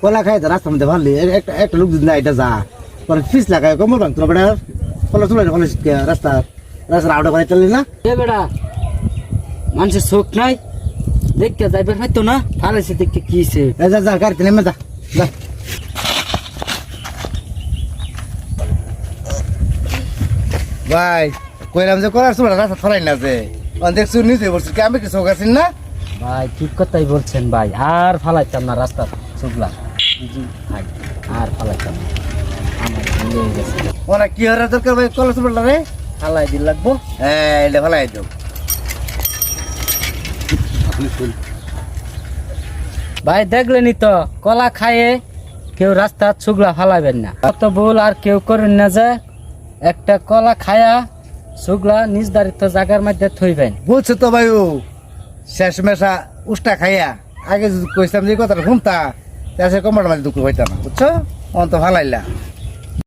কলা খাই তো রাস্তার মধ্যে ভালো একটা লোক যদি না এটা যা পরে ফিস লাগায় কমল ভাঙতো না বেটা কলা চলে রাস্তা রাস্তার আউটা করে চললি না বেটা মানুষের চোখ নাই দেখতে যাইবার হয়তো না ফালাইছে দেখতে কিছে যা যা গাড়িতে নেমে যা যা ভাই কইলাম যে কলার চলে রাস্তা ফলাই না যে দেখছো নিজে বলছি কি আমি কিছু গেছি না ভাই ঠিক কথাই বলছেন ভাই আর ফালাইতাম না রাস্তা চোখলা আর ফালাইতাম না আমার ভুলে গেছে ওরা কি হওয়ার দরকার ভাই কলা চলে রে ফালাই দিন লাগবো হ্যাঁ এটা ফলাই দাও ভাই দেখলেনি তো কলা খায়ে কেউ রাস্তা ছুগলা ফালাবেন না কত ভুল আর কেউ করেন না যে একটা কলা খায়া ছুগলা নির্ধারিত জায়গার মধ্যে থইবেন বলছে তো ভাই ও শেষ মেশা উষ্টা খাইয়া আগে যদি কইতাম যে কথাটা শুনতা তাহলে কমার মাঝে দুঃখ হইতাম না বুঝছো অন্ত ভালাইলা